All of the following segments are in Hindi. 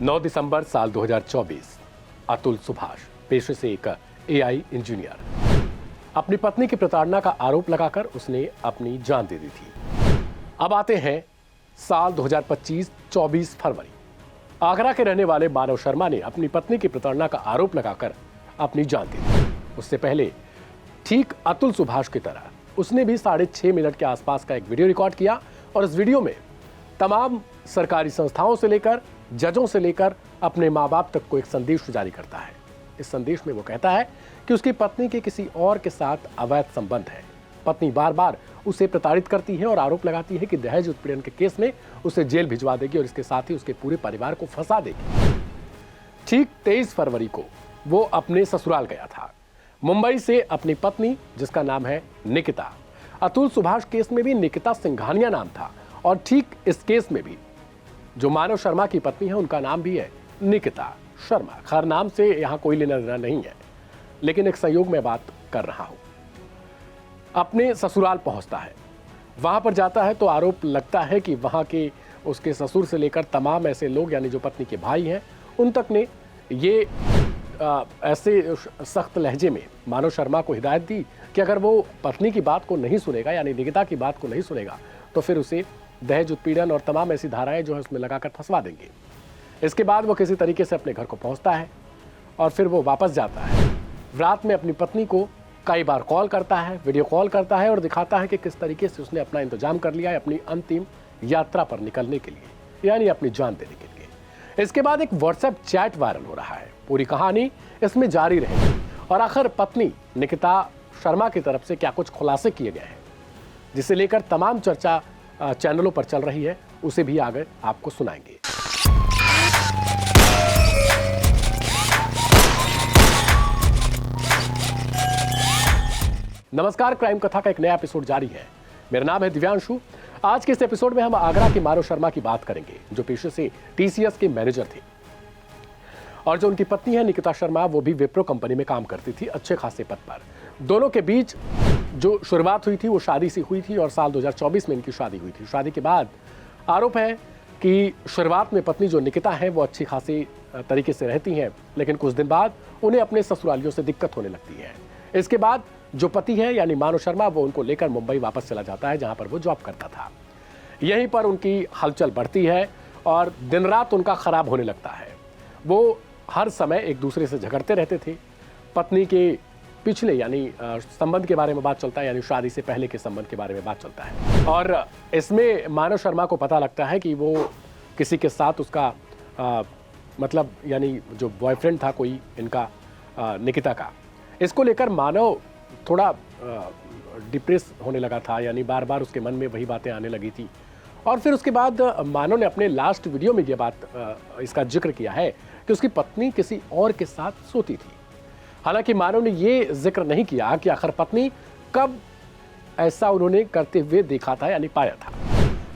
9 दिसंबर साल 2024। अतुल सुभाष पेशे से एक एआई इंजीनियर। अपनी पत्नी की प्रताड़ना का आरोप लगाकर उसने अपनी जान दे दी थी। अब आते हैं साल 2025 24 फरवरी। आगरा के रहने वाले मानव शर्मा ने अपनी पत्नी की प्रताड़ना का आरोप लगाकर अपनी जान दे दी। उससे पहले ठीक अतुल सुभाष की तरह उसने भी 6.5 मिनट के आसपास का एक वीडियो रिकॉर्ड किया और इस वीडियो में तमाम सरकारी संस्थाओं से लेकर जजों से लेकर अपने माँ बाप तक को एक संदेश जारी करता है। इस संदेश में वो कहता है कि उसकी पत्नी के किसी और के साथ अवैध संबंध है। पत्नी बार बार उसे प्रताड़ित करती है और आरोप लगाती है कि दहेज उत्पीड़न के केस में उसे जेल भिजवा देगी और इसके साथ ही उसके पूरे परिवार को फंसा देगी। ठीक 23 फरवरी को वो अपने ससुराल गया था। मुंबई से अपनी पत्नी, जिसका नाम है निकिता, अतुल सुभाष केस में भी निकिता सिंघानिया नाम था और ठीक इस केस में भी जो मानव शर्मा की पत्नी है उनका नाम भी है निकिता शर्मा। खैर, नाम से यहां कोई लेना देना नहीं है, लेकिन एक संयोग में बात कर रहा हूं। अपने ससुराल पहुंचता है, वहां पर जाता है तो आरोप लगता है कि वहां के उसके ससुर से लेकर तमाम ऐसे लोग, यानी जो पत्नी के भाई हैं, उन तक ने ये ऐसे सख्त लहजे में मानव शर्मा को हिदायत दी कि अगर वो पत्नी की बात को नहीं सुनेगा, यानी निकिता की बात को नहीं सुनेगा, तो फिर उसे दहेज उत्पीड़न और तमाम ऐसी धाराएं जो है उसमें लगाकर फंसवा देंगे। इसके बाद वो किसी तरीके से अपने घर को पहुंचता है और फिर वो वापस जाता है। रात में अपनी पत्नी को कई बार कॉल करता है, वीडियो कॉल करता है और दिखाता है कि किस तरीके से उसने अपना इंतजाम कर लिया है अपनी अंतिम यात्रा पर निकलने के लिए, यानी अपनी जान देने के लिए। इसके बाद एक व्हाट्सएप चैट वायरल हो रहा है। पूरी कहानी इसमें जारी रहेगी और आखिर पत्नी निकिता शर्मा की तरफ से क्या कुछ खुलासे किए गए हैं, जिसे लेकर तमाम चर्चा चैनलों पर चल रही है, उसे भी आगे आपको सुनाएंगे। नमस्कार, क्राइम कथा का एक नया एपिसोड जारी है। मेरा नाम है दिव्यांशु। आज के इस एपिसोड में हम आगरा के मानव शर्मा की बात करेंगे, जो पेशे से टीसीएस के मैनेजर थे और जो उनकी पत्नी है निकिता शर्मा, वो भी विप्रो कंपनी में काम करती थी, अच्छे खासे पद पर। दोनों के बीच जो शुरुआत हुई थी वो शादी से हुई थी और साल 2024 में इनकी शादी हुई थी। शादी के बाद आरोप है कि शुरुआत में पत्नी जो निकिता है वो अच्छी खासी तरीके से रहती हैं, लेकिन कुछ दिन बाद उन्हें अपने ससुरालियों से दिक्कत होने लगती है। इसके बाद जो पति है यानी मानव शर्मा, वो उनको लेकर मुंबई वापस चला जाता है, जहां पर वो जॉब करता था। यहीं पर उनकी हलचल बढ़ती है और दिन रात उनका खराब होने लगता है। वो हर समय एक दूसरे से झगड़ते रहते थे। पत्नी के पिछले यानी संबंध के बारे में बात चलता है, यानी शादी से पहले के संबंध के बारे में बात चलता है और इसमें मानव शर्मा को पता लगता है कि वो किसी के साथ उसका मतलब यानी जो बॉयफ्रेंड था कोई इनका निकिता का। इसको लेकर मानव थोड़ा डिप्रेस होने लगा था, यानी बार बार उसके मन में वही बातें आने लगी थी। और फिर उसके बाद मानव ने अपने लास्ट वीडियो में ये बात इसका जिक्र किया है कि उसकी पत्नी किसी और के साथ सोती थी। हालांकि मानव ने ये जिक्र नहीं किया कि आखिर पत्नी कब ऐसा उन्होंने करते हुए देखा था यानी पाया था।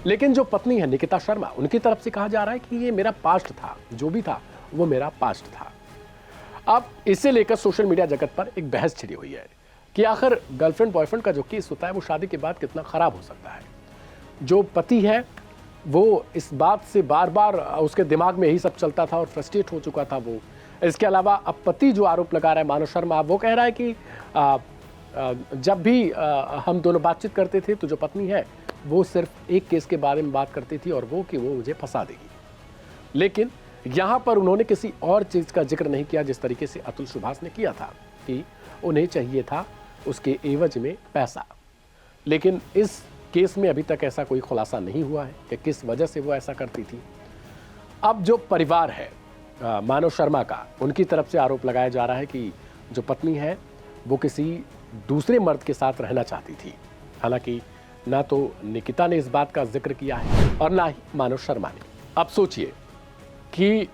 लेकिन जो पत्नी है निकिता शर्मा, उनकी तरफ से कहा जा रहा है कि ये मेरा पास्ट था, जो भी था वो मेरा पास्ट था। अब इसे लेकर सोशल मीडिया जगत पर एक बहस छिड़ी हुई है कि आखिर गर्लफ्रेंड बॉयफ्रेंड का जो केस होता है वो शादी के बाद कितना खराब हो सकता है। जो पति है वो इस बात से बार बार उसके दिमाग में यही सब चलता था और फ्रस्ट्रेट हो चुका था वो। इसके अलावा अब पति जो आरोप लगा रहा है मानव शर्मा, वो कह रहा है कि जब भी हम दोनों बातचीत करते थे तो जो पत्नी है वो सिर्फ एक केस के बारे में बात करती थी और वो कि वो मुझे फंसा देगी। लेकिन यहाँ पर उन्होंने किसी और चीज़ का जिक्र नहीं किया, जिस तरीके से अतुल सुभाष ने किया था कि उन्हें चाहिए था उसके एवज में पैसा। लेकिन इस केस में अभी तक ऐसा कोई खुलासा नहीं हुआ है कि किस वजह से वो ऐसा करती थी। अब जो परिवार है मानव शर्मा का, उनकी तरफ से आरोप लगाया जा रहा है कि जो पत्नी है वो किसी दूसरे मर्द के साथ रहना चाहती थी। हालांकि ना तो निकिता ने इस बात का जिक्र किया है और ना ही मानव शर्मा ने। अब सोचिए कि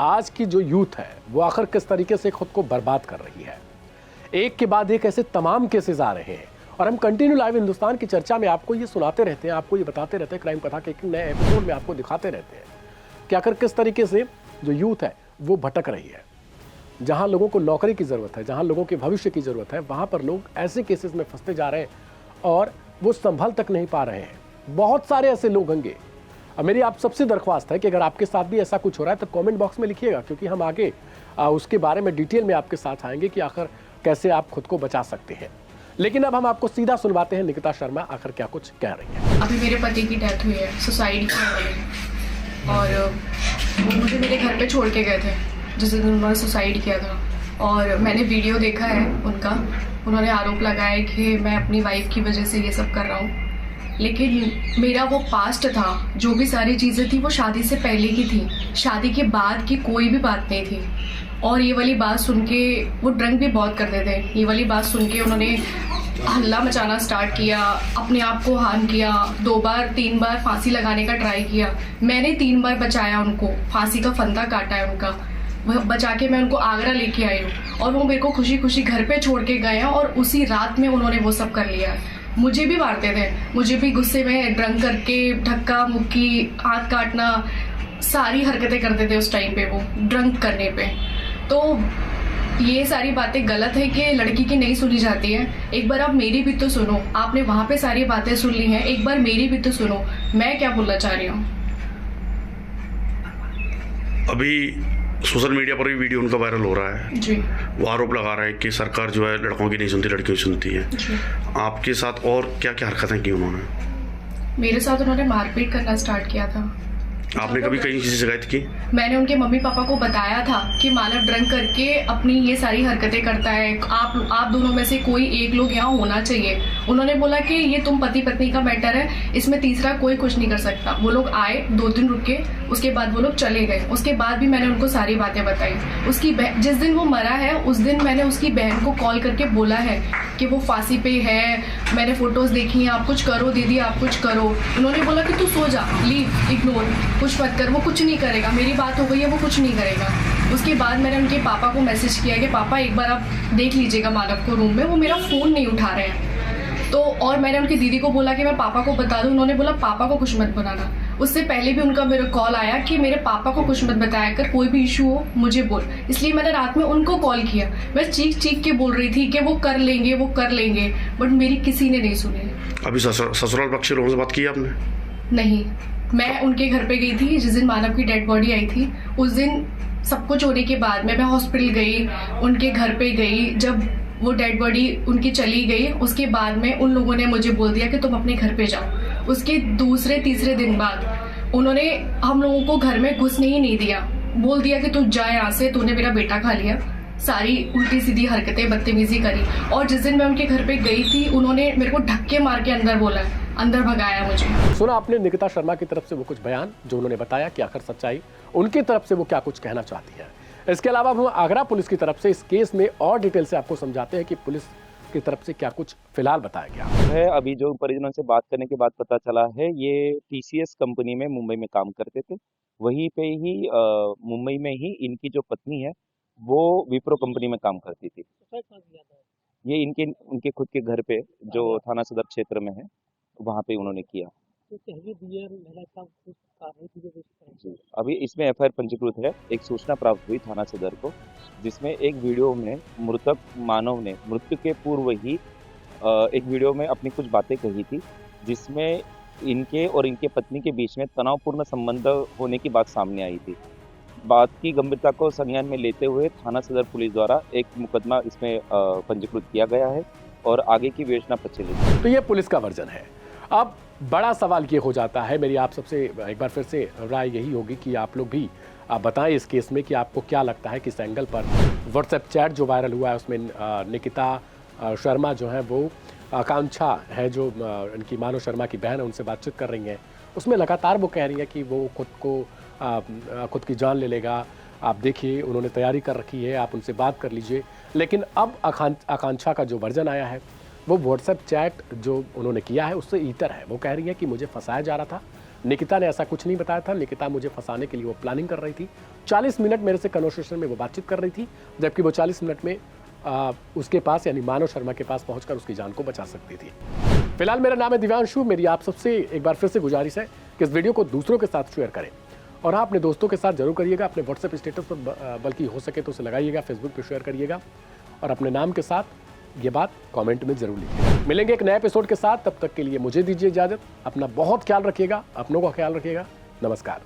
आज की जो यूथ है वो आखिर किस तरीके से खुद को बर्बाद कर रही है। एक के बाद एक ऐसे तमाम केसेस आ रहे हैं और हम कंटिन्यू लाइव हिंदुस्तान की चर्चा में आपको ये सुनाते रहते हैं, आपको ये बताते रहते हैं, क्राइम कथा के एक नए एपिसोड में आपको दिखाते रहते हैं कि आखिर किस तरीके से जो यूथ है वो भटक रही है। जहां लोगों को नौकरी की ज़रूरत है, जहां लोगों के भविष्य की ज़रूरत है, वहां पर लोग ऐसे केसेस में फंसते जा रहे हैं और वो संभल तक नहीं पा रहे हैं। बहुत सारे ऐसे लोग होंगे मेरी आप सबसे दरख्वास्त है कि अगर आपके साथ भी ऐसा कुछ हो रहा है तो कमेंट बॉक्स में लिखिएगा, क्योंकि हम आगे उसके बारे में डिटेल में आपके साथ आएंगे कि आखिर कैसे आप खुद को बचा सकते हैं। लेकिन अब हम आपको सीधा सुनवाते हैं निकिता शर्मा आखिर क्या कुछ कह रही है। अभी मेरे पति की डेथ हुई है, सुसाइड किया उन्होंने, और वो मुझे मेरे घर पे छोड़ के गए थे जिस दिन उन्होंने सुसाइड किया था। और मैंने वीडियो देखा है उनका, उन्होंने आरोप लगाया कि मैं अपनी वाइफ की वजह से ये सब कर रहा हूँ, लेकिन मेरा वो पास्ट था, जो भी सारी चीज़ें थी वो शादी से पहले की थी, शादी के बाद की कोई भी बात नहीं थी। और ये वाली बात सुन के, वो ड्रंक भी बहुत करते थे, ये वाली बात सुन के उन्होंने हल्ला मचाना स्टार्ट किया, अपने आप को हार्म किया, 2 बार 3 बार फांसी लगाने का ट्राई किया। मैंने 3 बार बचाया उनको, फांसी का फंदा काटा है उनका, वह बचा के मैं उनको आगरा लेके आई हूँ, और वो मेरे को खुशी खुशी घर पे छोड़ के गए हैं, और उसी रात में उन्होंने वो सब कर लिया। मुझे भी मारते थे, मुझे भी गुस्से में ड्रंक करके धक्का मुक्की, हाथ काटना, सारी हरकतें करते थे उस टाइम पे वो ड्रंक करने पे। तो ये सारी बातें गलत है कि लड़की की नहीं सुनी जाती है। एक बार आप मेरी भी तो सुनो, आपने वहाँ पे सारी बातें सुन ली हैं, एक बार मेरी भी तो सुनो, मैं क्या बोलना चाह रही हूँ। अभी सोशल मीडिया पर भी वीडियो उनका वायरल हो रहा है जी। वो आरोप लगा रहा है कि सरकार जो है लड़कों की नहीं सुनती, लड़कियों की सुनती है जी। आपके साथ और क्या क्या हरकतें की उन्होंने? मेरे साथ उन्होंने मारपीट करना स्टार्ट किया था। आपने कभी कहीं किसी शिकायत की? मैंने उनके मम्मी पापा को बताया था कि मानव ड्रंक करके अपनी ये सारी हरकतें करता है, आप दोनों में से कोई एक लोग यहाँ होना चाहिए। उन्होंने बोला कि ये तुम पति पत्नी का मैटर है, इसमें तीसरा कोई कुछ नहीं कर सकता। वो लोग आए, 2 दिन रुके, उसके बाद वो लोग चले गए। उसके बाद भी मैंने उनको सारी बातें बताई। उसकी जिस दिन वो मरा है उस दिन मैंने उसकी बहन को कॉल करके बोला है कि वो फांसी पे है, मैंने फोटोज देखी हैं, आप कुछ करो दीदी, आप कुछ करो। उन्होंने बोला कि तू सो जा, लीव, इग्नोर, कुछ मत कर, वो कुछ नहीं करेगा, मेरी बात हो गई है, वो कुछ नहीं करेगा। उसके बाद मैंने उनके पापा को मैसेज किया कि पापा एक बार आप देख लीजिएगा मानव को रूम में, वो मेरा फ़ोन नहीं उठा रहे हैं। तो और मैंने उनकी दीदी को बोला कि मैं पापा को बता दूं, उन्होंने बोला पापा को कुछ मत बनाना। उससे पहले भी उनका मेरा कॉल आया कि मेरे पापा को कुछ मत बताया कर, कोई भी इशू हो मुझे बोल। इसलिए मैंने रात में उनको कॉल किया, मैं चीख चीख के बोल रही थी कि वो कर लेंगे, वो कर लेंगे, बट मेरी किसी ने नहीं सुनी। अभी ससुराल पक्ष के लोगों से बात की आपने? नहीं, मैं उनके घर पे गई थी जिस दिन मानव की डेड बॉडी आई थी। उस दिन सब कुछ होने के बाद मैं हॉस्पिटल गई, उनके घर पे गई। जब वो डेड बॉडी उनकी चली गई, उसके बाद में उन लोगों ने मुझे बोल दिया कि तुम अपने घर पे जाओ। उसके दूसरे तीसरे दिन बाद उन्होंने हम लोगों को घर में घुसने ही नहीं दिया, बोल दिया कि तू जा यहाँ से, तूने मेरा बेटा खा लिया। सारी उल्टी सीधी हरकतें, बदतमीजी करी। और जिस दिन मैं उनके घर पे गई थी उन्होंने मेरे को धक्के मार के अंदर बोला, अंदर भगाया मुझे। सुना आपने निकिता शर्मा की तरफ से वो कुछ बयान जो उन्होंने बताया कि आखिर सच्चाई उनकी तरफ से वो क्या कुछ कहना चाहती है। इसके अलावा हम आगरा पुलिस की तरफ से इस केस में और डिटेल से आपको समझाते हैं कि पुलिस की तरफ से क्या कुछ फिलहाल बताया गया है। अभी जो परिजनों से बात करने के बाद पता चला है, ये TCS कंपनी में मुंबई में काम करते थे। वहीं पे ही मुंबई में ही इनकी जो पत्नी है वो विप्रो कंपनी में काम करती थी। ये उनके खुद के घर पे जो थाना सदर क्षेत्र में है वहाँ पे उन्होंने किया। जी, अभी इसमें FIR पंजीकृत है। एक सूचना प्राप्त हुई थाना सदर को, जिसमें एक वीडियो में मृतक मानव ने मृत्यु के पूर्व ही एक वीडियो में अपनी कुछ बातें कही थी, जिसमें इनके और इनके पत्नी के बीच में तनावपूर्ण संबंध होने की बात सामने आई थी। बात की गंभीरता को संज्ञान में लेते हुए थाना सदर पुलिस द्वारा एक मुकदमा इसमें पंजीकृत किया गया है और आगे की विवेचना प्रचलित है। तो ये पुलिस का वर्जन है। अब बड़ा सवाल ये हो जाता है, मेरी आप सबसे एक बार फिर से राय यही होगी कि आप लोग भी आप बताएं इस केस में कि आपको क्या लगता है, किस एंगल पर व्हाट्सएप चैट जो वायरल हुआ है उसमें निकिता शर्मा जो है वो आकांक्षा है जो इनकी मानव शर्मा की बहन है उनसे बातचीत कर रही हैं, उसमें लगातार वो कह रही हैं कि वो खुद की जान ले लेगा। आप देखिए उन्होंने तैयारी कर रखी है, आप उनसे बात कर लीजिए। लेकिन अब आकांक्षा का जो वर्जन आया है वो व्हाट्सएप चैट जो उन्होंने किया है उससे ईतर है। वो कह रही है कि मुझे फंसाया जा रहा था, निकिता ने ऐसा कुछ नहीं बताया था, निकिता मुझे फंसाने के लिए वो प्लानिंग कर रही थी। 40 मिनट मेरे से कन्वर्सेशन में वो बातचीत कर रही थी, जबकि वो 40 मिनट में उसके पास यानी मानव शर्मा के पास पहुंचकर उसकी जान को बचा सकती थी। फिलहाल मेरा नाम है दिव्यांशु। मेरी आप सबसे एक बार फिर से गुजारिश है कि इस वीडियो को दूसरों के साथ शेयर करें और हाँ अपने दोस्तों के साथ जरूर करिएगा, अपने व्हाट्सएप स्टेटस पर बल्कि हो सके तो उसे लगाइएगा, फेसबुक पर शेयर करिएगा और अपने नाम के साथ ये बात कमेंट में जरूर लिखिएगा। मिलेंगे एक नए एपिसोड के साथ, तब तक के लिए मुझे दीजिए इजाजत। अपना बहुत ख्याल रखिएगा, अपनों का ख्याल रखिएगा। नमस्कार।